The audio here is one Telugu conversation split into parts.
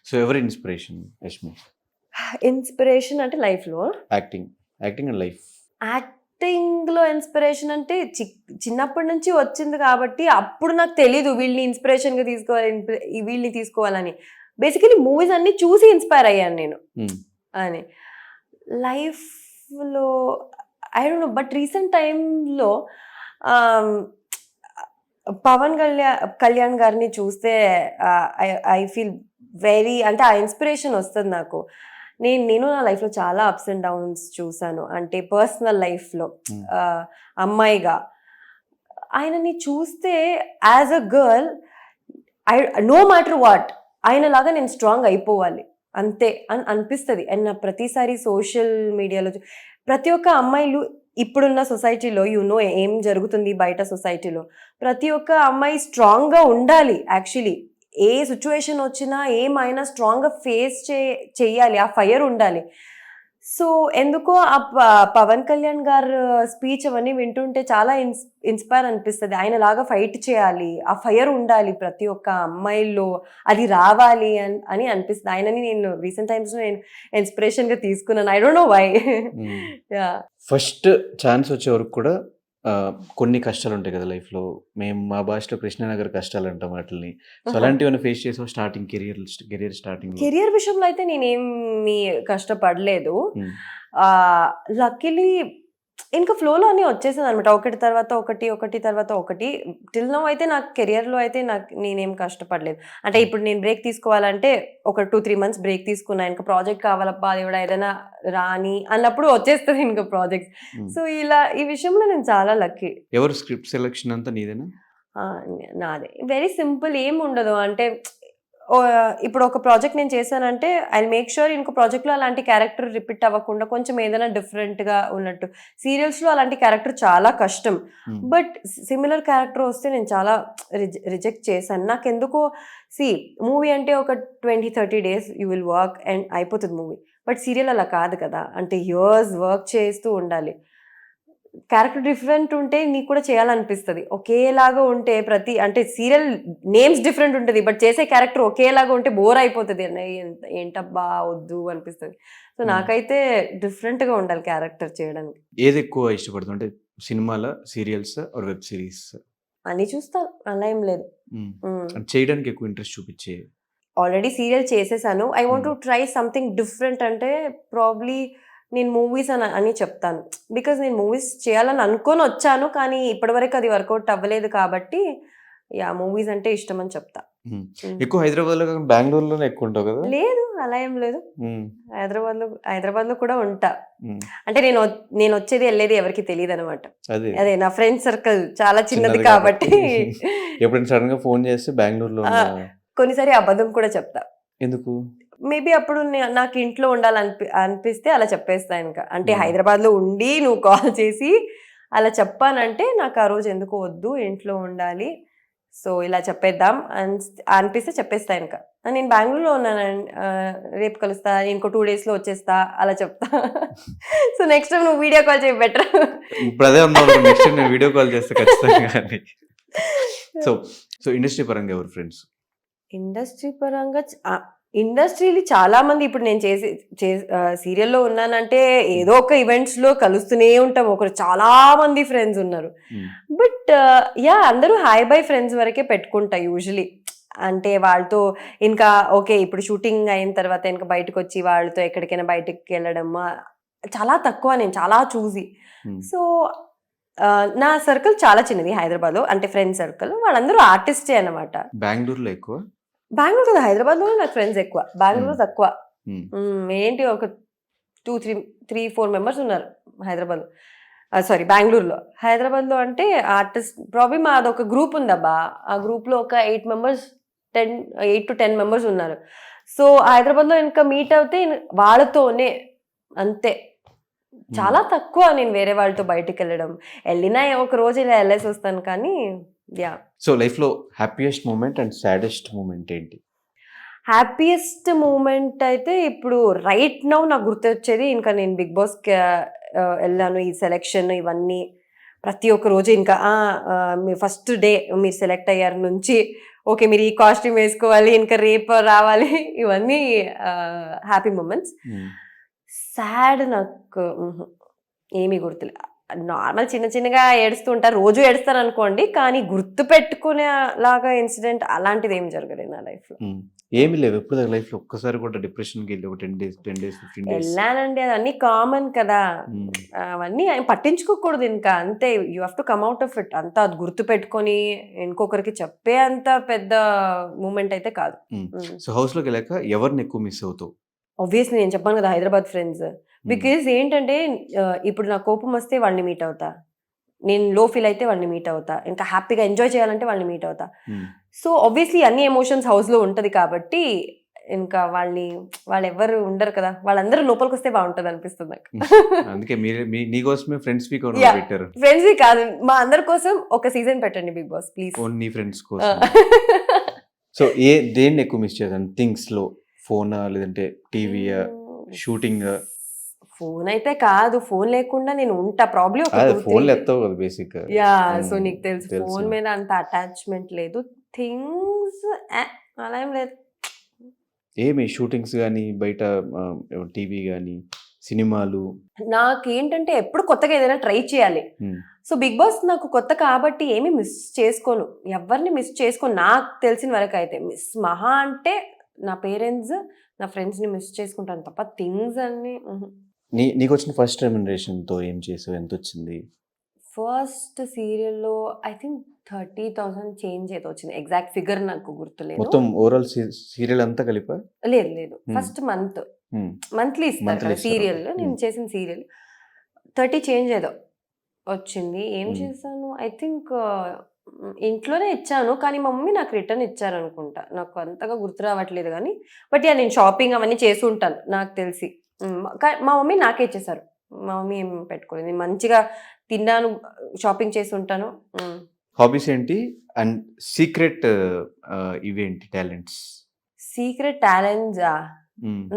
సో ఎవరి ఇన్స్పిరేషన్ యష్మి? ఇన్స్పిరేషన్ అంటే లైఫ్లో యాక్టింగ్ అండ్ లైఫ్. యాక్టింగ్లో ఇన్స్పిరేషన్ అంటే చిన్నప్పటి నుంచి వచ్చింది కాబట్టి అప్పుడు నాకు తెలీదు వీళ్ళని ఇన్స్పిరేషన్గా తీసుకోవాలి, వీళ్ళని తీసుకోవాలని. బేసికలీ మూవీస్ అన్ని చూసి ఇన్స్పైర్ అయ్యాను నేను అని. లైఫ్లో I don't no, but recent టైంలో పవన్ కళ్యాణ్ గారిని చూస్తే ఐ ఫీల్ వెరీ, అంటే ఆ ఇన్స్పిరేషన్ వస్తుంది నాకు. నేను నా లైఫ్లో చాలా అప్స్ అండ్ డౌన్స్ చూసాను, అంటే పర్సనల్ లైఫ్లో అమ్మాయిగా. ఆయనని చూస్తే as a girl no matter what ఆయనలాగా నేను స్ట్రాంగ్ అయిపోవాలి అంతే అని అనిపిస్తుంది. అండ్ నా ప్రతిసారి సోషల్ మీడియాలో ప్రతి ఒక్క అమ్మాయిలు ఇప్పుడున్న సొసైటీలో ఏం జరుగుతుంది బయట సొసైటీలో, ప్రతి ఒక్క అమ్మాయి స్ట్రాంగ్గా ఉండాలి. యాక్చువల్లీ ఏ సిచ్యువేషన్ వచ్చినా ఏమైనా స్ట్రాంగ్గా ఫేస్ చేయాలి, ఆ ఫైర్ ఉండాలి. సో ఎందుకో ఆ పవన్ కళ్యాణ్ గారు స్పీచ్ అవన్నీ వింటుంటే చాలా ఇన్స్పైర్ అనిపిస్తుంది. ఆయనలాగా ఫైట్ చేయాలి, ఆ ఫైర్ ఉండాలి ప్రతి ఒక్క అమ్మాయిల్లో, అది రావాలి అని అనిపిస్తుంది. ఆయనని నేను రీసెంట్ టైమ్స్లో నేను ఇన్స్పిరేషన్గా తీసుకున్నాను. I don't know why. First chance వచ్చే వరకు కూడా కొన్ని కష్టాలు ఉంటాయి కదా లైఫ్లో. మేము మా భాషలో కృష్ణానగర్ కష్టాలు అంటాం వాటిని. సో అలాంటివన్నీ ఫేస్ చేసాం స్టార్టింగ్ కెరియర్ స్టార్టింగ్? కెరియర్ విషయంలో అయితే నేనేమి కష్టపడలేదు. లక్కీలీ ఇంకా ఫ్లోలో అన్నీ వచ్చేసింది అనమాట, ఒకటి తర్వాత ఒకటి. టిల్ నౌ అయితే నాకు కెరియర్లో అయితే నేనేం కష్టపడలేదు. అంటే ఇప్పుడు నేను బ్రేక్ తీసుకోవాలంటే ఒక 2-3 months బ్రేక్ తీసుకున్నా, ఇంకా ప్రాజెక్ట్ కావాలబ్బా దేవుడా ఏదైనా రాని అన్నప్పుడు వచ్చేస్తుంది ఇంకా ప్రాజెక్ట్. సో ఇలా ఈ విషయంలో నేను చాలా లక్కీ. ఎవరు స్క్రిప్ట్ సెలెక్షన్ అంతా నీదేనా? నాదే. వెరీ సింపుల్, ఏం ఉండదు. అంటే ఇప్పుడు ఒక ప్రాజెక్ట్ నేను చేశానంటే ఐ మేక్ షూర్ ఇంకో ప్రాజెక్ట్లో అలాంటి క్యారెక్టర్ రిపీట్ అవ్వకుండా కొంచెం ఏదైనా డిఫరెంట్గా ఉన్నట్టు. సీరియల్స్లో అలాంటి క్యారెక్టర్ చాలా కష్టం, బట్ సిమిలర్ క్యారెక్టర్ వస్తే నేను చాలా రిజెక్ట్ చేశాను. నాకు ఎందుకో మూవీ అంటే ఒక 20-30 days you will work and అయిపోతుంది మూవీ. బట్ సీరియల్ అలా కాదు కదా, అంటే ఇయర్స్ వర్క్ చేస్తూ ఉండాలి. క్యారెక్టర్ డిఫరెంట్ ఉంటే నీకు కూడా చేయాలనిపిస్తుంది. ఒకేలాగా ఉంటే అంటే సీరియల్ నేమ్స్ డిఫరెంట్ ఉంటుంది, బట్ చేసే క్యారెక్టర్ ఒకేలాగా ఉంటే బోర్ అయిపోతుంది, ఏంటబ్బా వద్దు అనిపిస్తుంది. సో నాకైతే డిఫరెంట్గా ఉండాలి క్యారెక్టర్ చేయడానికి. ఏది ఎక్కువ ఇష్టపడుతుంది, అంటే సినిమాల, సీరియల్స్ ఆర్ వెబ్ సిరీస్? అన్నీ చూస్తాను, అలా ఏం లేదు. చేయడానికి ఎక్కువ ఇంట్రెస్ట్ చూపించే? ఆల్రెడీ సీరియల్ చేసేసాను. I want to try something different, అంటే ప్రాబ్లీ నేను మూవీస్ అని చెప్తాను. బికాజ్ నేను మూవీస్ చేయాలని అనుకొని వచ్చాను, కానీ ఇప్పటివరకు అది వర్కౌట్ అవ్వలేదు కాబట్టి మూవీస్ అంటే ఇష్టం అని చెప్తా. ఎక్కువ హైదరాబాద్లో బెంగళూరులోనే ఎక్కువ ఉంటావు కదా? లేదు, అలా ఏం లేదు. హైదరాబాద్లో కూడా ఉంటా. అంటే నేను వచ్చేది వెళ్ళేది ఎవరికి తెలియదు అనమాట. అదే నా ఫ్రెండ్ సర్కిల్ చాలా చిన్నది కాబట్టి ఎప్పుడైనా సడన్ గా ఫోన్ చేస్తే బెంగళూరులో కొన్నిసారి అబద్ధం కూడా చెప్తా. ఎందుకు? మేబీ అప్పుడు నాకు ఇంట్లో అనిపిస్తే అలా చెప్పేస్తా. ఇంకా అంటే హైదరాబాద్లో ఉండి నువ్వు కాల్ చేసి అలా చెప్పానంటే నాకు ఆ రోజు ఎందుకు వద్దు, ఇంట్లో ఉండాలి, సో ఇలా చెప్పేద్దాం అనిపిస్తే చెప్పేస్తా. ఇంకా నేను బెంగళూరులో ఉన్నాను, రేపు కలుస్తా, ఇంకో 2 daysలో వచ్చేస్తా, అలా చెప్తా. సో నెక్స్ట్ టైం నువ్వు వీడియో కాల్ చేయ బెటర్. ఇప్పుడు అదే నెక్స్ట్ నేను వీడియో కాల్ చేస్తా ఖచ్చితంగా. సో ఇండస్ట్రీ పరంగా ఎవరు ఫ్రెండ్స్? ఇండస్ట్రీలో చాలా మంది, ఇప్పుడు నేను సీరియల్లో ఉన్నానంటే ఏదో ఒక ఈవెంట్స్లో కలుస్తూనే ఉంటాం, చాలా మంది ఫ్రెండ్స్ ఉన్నారు. బట్ అందరూ హాయ్ బై ఫ్రెండ్స్ వరకే పెట్టుకుంటా యూజువలీ. అంటే వాళ్ళతో ఇంకా ఓకే, ఇప్పుడు షూటింగ్ అయిన తర్వాత ఇంకా బయటకు వచ్చి వాళ్ళతో ఎక్కడికైనా బయటకు వెళ్ళడం చాలా తక్కువ, నేను చాలా చూసి. సో నా సర్కిల్ చాలా చిన్నది హైదరాబాద్లో, అంటే ఫ్రెండ్ సర్కిల్ వాళ్ళందరూ ఆర్టిస్టే అనమాట. బెంగళూరులో ఎక్కువ? బెంగళూరు కదా, హైదరాబాద్లో నాకు ఫ్రెండ్స్ ఎక్కువ, బెంగళూరు తక్కువ. ఏంటి ఒక 2-3-4 members ఉన్నారు హైదరాబాద్లో, బెంగళూరులో. హైదరాబాద్లో అంటే ఆర్టిస్ట్ ప్రాబ్లీ మాది ఒక గ్రూప్ ఉందబ్బా, ఆ గ్రూప్లో ఒక 8 to 10 members ఉన్నారు. సో హైదరాబాద్లో ఇంకా మీట్ అవుతే వాళ్ళతోనే అంతే, చాలా తక్కువ నేను వేరే వాళ్ళతో బయటకు వెళ్ళినా ఒక రోజు ఇలా వెళ్ళేసి వస్తాను. కానీ సో లైఫ్లో happiest moment and saddest moment ఏంటి? హ్యాపీయెస్ట్ మూమెంట్ అయితే ఇప్పుడు రైట్ నౌ నాకు గుర్తొచ్చేది, ఇంకా నేను బిగ్ బాస్కి వెళ్ళాను, ఈ సెలెక్షన్ ఇవన్నీ ప్రతి ఒక్క రోజు ఇంకా మీ ఫస్ట్ డే మీరు సెలెక్ట్ అయ్యారు నుంచి ఓకే మీరు ఈ కాస్ట్యూమ్ వేసుకోవాలి ఇంకా రేపు రావాలి ఇవన్నీ హ్యాపీ మూమెంట్స్. సాడ్ నాకు ఏమీ గుర్తులే. నార్మల్ చిన్న చిన్నగా ఏడుస్తూ ఉంటారు, రోజు ఏడుస్తాను అనుకోండి, కానీ గుర్తు పెట్టుకునే లాగా ఇన్సిడెంట్ అలాంటిది ఏం జరగలేదు నా లైఫ్లో. ఏమి లేవు ఎప్పుడు లైఫ్లో ఒక్కసారి కూడా డిప్రెషన్కి వెళ్ళి ఒక 10 days 15 days వెళ్ళానండి, అది అన్ని కామన్ కదా, అవన్నీ పట్టించుకోకూడదు ఇంకా, అంతే. You have to come out of it. అంతా అది గుర్తు పెట్టుకొని ఇంకొకరికి చెప్పే అంత పెద్ద మూమెంట్ అయితే కాదు. సో హౌస్లోకి వెళ్ళాక ఎవరిని ఎక్కువ మిస్ అవుతావు? ఆబ్వియస్లీ నేను చెప్పాను కదా, హైదరాబాద్ ఫ్రెండ్స్. బికాజ్ ఏంటంటే ఇప్పుడు నా కోపం వస్తే వాళ్ళని మీట్ అవుతా, నేను లో ఫీల్ అయితే వాళ్ళని మీట్ అవుతా, ఇంకా హ్యాపీగా ఎంజాయ్ చేయాలంటే వాళ్ళని మీట్ అవుతా. సో ఆబ్వియస్లీ అన్ని ఎమోషన్స్ హౌస్లో ఉంటుంది కాబట్టి ఇంకా వాళ్ళు ఎవరు ఉండరు కదా, వాళ్ళందరూ లోపలికి వస్తే బాగుంటుంది అనిపిస్తుంది నాకు. అందుకే నీకోసమే ఫ్రెండ్స్ వీక్ పెట్టారు. ఫ్రెండ్స్ కాదు, మా అందరి కోసం ఒక సీజన్ పెట్టండి Bigg Boss please. Only friends కోసం. సో దేన్ని ఎక్కువ మిస్ చేశాను థింగ్స్ లో? ఫోనా లేదంటే టీవీయా, షూటింగ్? ఫోన్ అయితే కాదు, ఫోన్ లేకుండా నేను ఉంటా ప్రాబ్లమ్. ఫోన్ ఎత్తావు కదా బేసిక్. యా, సో నీకు తెలుసు ఫోన్ మీద అంత అటాచ్మెంట్ లేదు. థింగ్స్ అలా ఏం లేదు. ఏమి షూటింగ్స్ కానీ, బయట టీవీ కానీ, సినిమాలు? నాకేంటంటే ఎప్పుడు కొత్తగా ఏదైనా ట్రై చేయాలి. సో బిగ్ బాస్ నాకు కొత్త కాబట్టి ఏమి మిస్ చేసుకోను, ఎవరిని మిస్ చేసుకోను నాకు తెలిసిన వరకు అయితే. మిస్ మహా అంటే నా పేరెంట్స్, నా ఫ్రెండ్స్ని మిస్ చేసుకుంటాను తప్ప థింగ్స్ అన్ని. నీకు వచ్చిన ఫస్ట్ రెమ్యునరేషన్తో ఏం చేసావు? ఎంత వచ్చింది? ఫస్ట్ సీరియల్లో ఐ థింక్ 30,000 చేంజ్ ఏదో వచ్చింది, ఎగ్జాక్ట్ ఫిగర్ నాకు గుర్తులేదు. మొత్తం ఓవరాల్ సీరియల్ అంతా కలిపా? లేదు, ఫస్ట్ మంత్లీ ఇస్తారు కదా సీరియల్. నేను చేసిన సీరియల్ 30 చేంజ్ ఏదో వచ్చింది. ఏం చేశాను ఐ థింక్ ఇంట్లోనే ఇచ్చాను, కానీ మా మమ్మీ నాకు రిటర్న్ ఇచ్చారనుకుంటా, నాకు అంతగా గుర్తు రావట్లేదు కానీ. బట్ నేను షాపింగ్ అవన్నీ చేసి ఉంటాను నాకు తెలిసి. మా మమ్మీ నాకే ఇచ్చేసారు, మా మమ్మీ ఏం పెట్టుకోలేదు. నేను మంచిగా తిన్నాను, షాపింగ్ చేసి ఉంటాను. హాబీస్ ఏంటి అండ్ సీక్రెట్ ఇవేంటి టాలెంట్స్? సీక్రెట్ టాలెంట్స్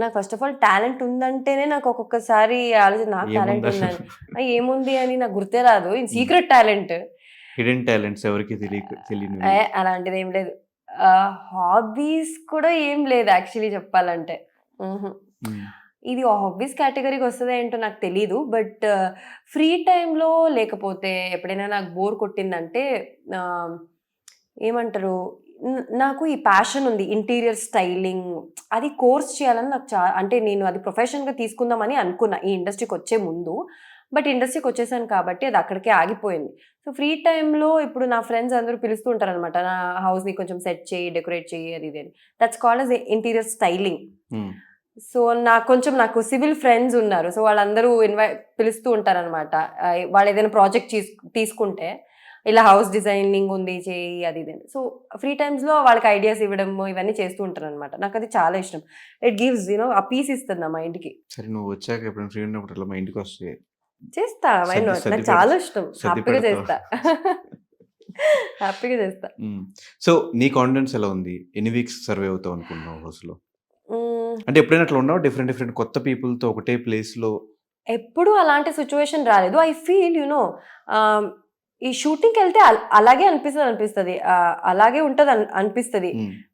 నాకు ఫస్ట్ ఆఫ్ ఆల్ టాలెంట్ ఉందంటేనే నాకు ఒక్కొక్కసారి ఆలోచన నాకు టాలెంట్ ఉందని, ఏముంది అని నాకు గుర్తే రాదు. సీక్రెట్ టాలెంట్, హిడెన్ టాలెంట్స్ ఎవరికి తెలియదు అలాంటిది ఏం లేదు. హాబీస్ కూడా ఏం లేదు యాక్చువల్లీ చెప్పాలంటే. ఇది హాబీస్ కేటగిరీకి వస్తుందా ఏంటో నాకు తెలీదు. బట్ ఫ్రీ టైంలో లేకపోతే ఎప్పుడైనా నాకు బోర్ కొట్టిందంటే ఏమంటారు, నాకు ఈ ప్యాషన్ ఉంది ఇంటీరియర్ స్టైలింగ్, అది కోర్స్ చేయాలని నాకు అంటే నేను అది ప్రొఫెషన్గా తీసుకుందామని అనుకున్నా ఈ ఇండస్ట్రీకి వచ్చే ముందు. బట్ ఇండస్ట్రీకి వచ్చేసాను కాబట్టి అది అక్కడికే ఆగిపోయింది. సో ఫ్రీ టైంలో ఇప్పుడు నా ఫ్రెండ్స్ అందరూ పిలుస్తూ ఉంటారు అనమాట, నా హౌస్ని కొంచెం సెట్ చేయి, డెకరేట్ చేయి, అది ఇది అని. That's called as interior styling. So నాకు సివిల్ ఫ్రెండ్స్ ఉన్నారు, సో వాళ్ళందరూ పిలుస్తూ ఉంటారనమాట. వాళ్ళు ఏదైనా ప్రాజెక్ట్ తీసుకుంటే ఇలా హౌస్ డిజైనింగ్ ఉంది చేయి, అది ఇది. సో ఫ్రీ టైమ్స్లో వాళ్ళకి ఐడియాస్ ఇవ్వడం ఇవన్నీ చేస్తూ ఉంటారు అనమాట. నాకు అది చాలా ఇష్టం. ఇట్ గివ్స్ ఆ పీస్ ఇస్తుంది నా మైండ్కి. సరే, నువ్వు వచ్చాక ఎప్పుడైనా ఫ్రీ ఉన్నప్పుడు అలా మా ఇంటికి వస్తే చేస్తా, నాకు చాలా ఇష్టం, హ్యాపీగా చేస్తా. హ్యాపీగా చేస్తా. సో నీ కాన్ఫిడెన్స్ ఎలా ఉంది? ఎన్ని వీక్స్ సర్వే అవుతావు అనుకుంటున్నావు హౌస్లో? అంటే ఎప్పుడైనా అట్లా ఉన్నావు డిఫరెంట్ కొత్త పీపుల్తో ఒకటే ప్లేస్లో? ఎప్పుడు అలాంటి సిచ్యువేషన్ రాలేదు. ఐ ఫీల్ ఈ షూటింగ్కి వెళ్తే అలాగే అనిపిస్తుంది, అలాగే ఉంటుంది అనిపిస్తుంది.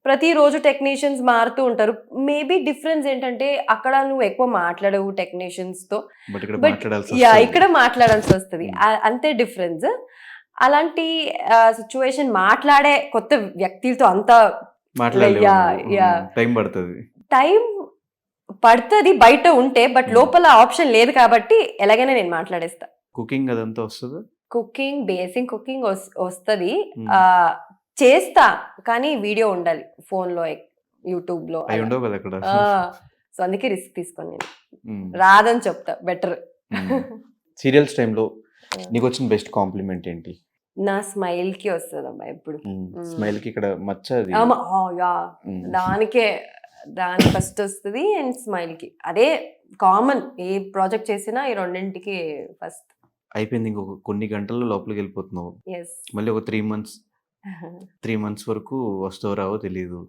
ప్రతిరోజు టెక్నీషియన్స్ మారుతూ ఉంటారు. మేబీ డిఫరెన్స్ ఏంటంటే అక్కడ నువ్వు ఎక్కువ మాట్లాడవు టెక్నీషియన్స్తో, బట్ ఇక్కడ మాట్లాడాల్సి వస్తుంది, అంతే డిఫరెన్స్. అలాంటి సిచ్యువేషన్ మాట్లాడే కొత్త వ్యక్తులతో అంతా టైం పడుతుంది బయట ఉంటే, బట్ లోపల ఆప్షన్ లేదు కాబట్టి ఎలాగైనా నేను మాట్లాడేస్తా. కుకింగ్ అదంతా వస్తుందా? కుకింగ్, బేసిక్ కుకింగ్ వస్తుంది, చేస్తా, కానీ వీడియో ఉండాలి ఫోన్లో, యూట్యూబ్లో. సో అందుకే రిస్క్ తీసుకొని నేను రాదని చెప్తా బెటర్. సీరియల్స్ టైంలో నీకు వచ్చిన బెస్ట్ కాంప్లిమెంట్ ఏంటి? నా స్మైల్ కి వస్తుంది అమ్మా ఎప్పుడు. స్మైల్ కి ఇక్కడ మచ్చ, దాని ఫస్ట్ వస్తుంది, అండ్ స్మైల్ కి అదే కామన్. ఏ ప్రాజెక్ట్ చేసినా ఈ రెండింటికి ఫస్ట్. అయిపోయింది, ఇంకొక కొన్ని గంటల్లో లోపలికి వెళ్ళిపోతున్నావు, మళ్ళీ ఒక 3 months వరకు వస్తావు రావో తెలియదు.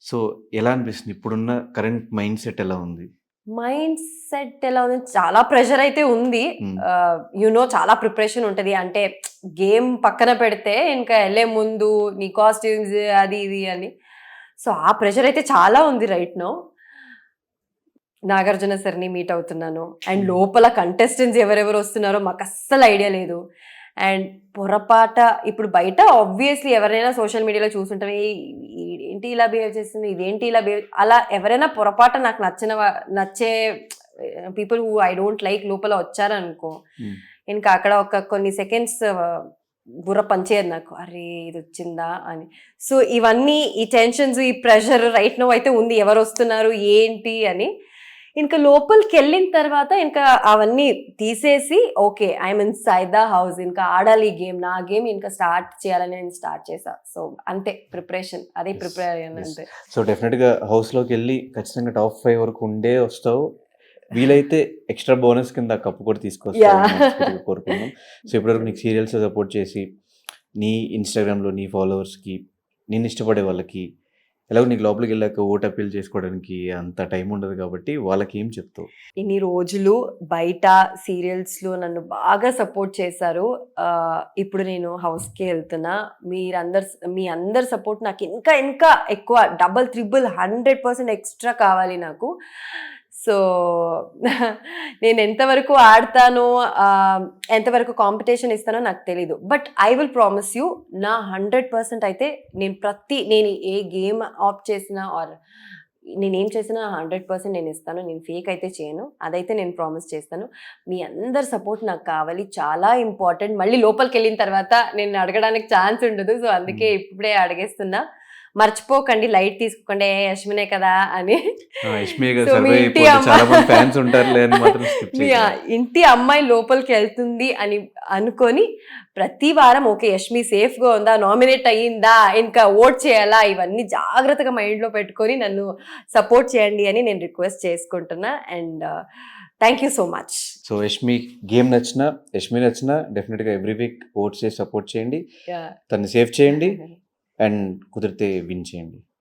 సో ఎలా అనిపిస్తుంది? ఇప్పుడున్న కరెంట్ మైండ్ సెట్ ఎలా ఉంది? మైండ్ సెట్ ఎలా ఉంది, చాలా ప్రెషర్ అయితే ఉంది. చాలా ప్రిపరేషన్ ఉంటుంది. అంటే గేమ్ పక్కన పెడితే ఇంకా వెళ్ళే ముందు నీ కాస్ట్యూమ్స్ అది ఇది అని, సో ఆ ప్రెషర్ అయితే చాలా ఉంది రైట్ నో. నాగార్జున సార్ని మీట్ అవుతున్నాను అండ్ లోపల కంటెస్టెంట్స్ ఎవరెవరు వస్తున్నారో మాకు అస్సలు ఐడియా లేదు. అండ్ పొరపాట ఇప్పుడు బయట ఆబ్వియస్లీ ఎవరైనా సోషల్ మీడియాలో చూసుంటారు, ఏంటి ఇలా బిహేవ్ చేస్తుంది, ఇదేంటి ఇలా బిహేవ్, అలా ఎవరైనా పొరపాట నాకు నచ్చే people who I don't like లోపల వచ్చారనుకో, ఇంకా అక్కడ ఒక కొన్ని సెకండ్స్ బుర్ర పనిచేయదు నాకు, అరే ఇది వచ్చిందా అని. సో ఇవన్నీ ఈ టెన్షన్స్ ఈ ప్రెషర్ రైట్ నో అయితే ఉంది, ఎవరు వస్తున్నారు ఏంటి అని. ఇంకా లోపలికి వెళ్ళిన తర్వాత ఇంకా అవన్నీ తీసేసి okay I'm in side the house, ఇంకా ఆడాలి ఈ గేమ్, నా గేమ్ ఇంకా స్టార్ట్ చేయాలని నేను స్టార్ట్ చేసా. సో అంతే ప్రిపరేషన్, అదే ప్రిపేర్ అయ్యాను అంతే. సో డెఫినెట్గా హౌస్లోకి వెళ్ళి ఖచ్చితంగా టాప్ 5 వరకు ఉండే వస్తావు, వీలైతే ఎక్స్ట్రా బోనస్ కింద కప్పు కూడా తీసుకొస్తావు కోరుకున్నాం. సో ఇప్పటివరకు నీకు సీరియల్స్ సపోర్ట్ చేసి నీ ఇన్స్టాగ్రామ్లో నీ ఫాలోవర్స్కి, నేను ఇష్టపడే వాళ్ళకి, ఎలాగో నీకు లోపలికి వెళ్ళాక ఓట్ అప్పీల్ చేసుకోవడానికి అంత టైం ఉండదు కాబట్టి వాళ్ళకి ఏం చెప్తావు? ఇన్ని రోజులు బయట సీరియల్స్లో నన్ను బాగా సపోర్ట్ చేశారు. ఇప్పుడు నేను హౌస్కి వెళ్తున్నా, మీ అందరి సపోర్ట్ నాకు ఇంకా ఇంకా ఎక్కువ డబల్ త్రిబుల్ 100% ఎక్స్ట్రా కావాలి నాకు. సో నేను ఎంతవరకు ఆడతానో, ఎంతవరకు కాంపిటీషన్ ఇస్తానో నాకు తెలీదు. But I will promise you, నా 100% అయితే నేను ఏ గేమ్ ఆప్ చేసినా ఆర్ నేనేం చేసినా 100% నేను ఇస్తాను. నేను ఫేక్ అయితే చేయను, అదైతే నేను ప్రామిస్ చేస్తాను. మీ అందరి సపోర్ట్ నాకు కావాలి, చాలా ఇంపార్టెంట్. మళ్ళీ లోపలికి వెళ్ళిన తర్వాత నేను అడగడానికి ఛాన్స్ ఉండదు. సో అందుకే ఇప్పుడే అడిగేస్తున్నా, మర్చిపోకండి, లైట్ తీసుకోకండి, యశ్మినే కదా అని. So, మీ ఇంటి అమ్మాయి లోపలికి వెళ్తుంది అని అనుకొని ప్రతి వారం ఓకే యశ్మి సేఫ్ గా ఉందా, నామినేట్ అయ్యిందా, ఇంకా ఓట్ చేయాలా, ఇవన్నీ జాగ్రత్తగా మైండ్ లో పెట్టుకొని నన్ను సపోర్ట్ చేయండి అని నేను రిక్వెస్ట్ చేసుకుంటున్నా. And thank you so much. So Yashmi నచ్చిన డెఫినెట్గా ఎవ్రీ వీక్ ఓట్స్ చేసి సపోర్ట్ చేయండి, తను సేవ్ చేయండి అండ్ కుదిరితే విన్ చేయండి.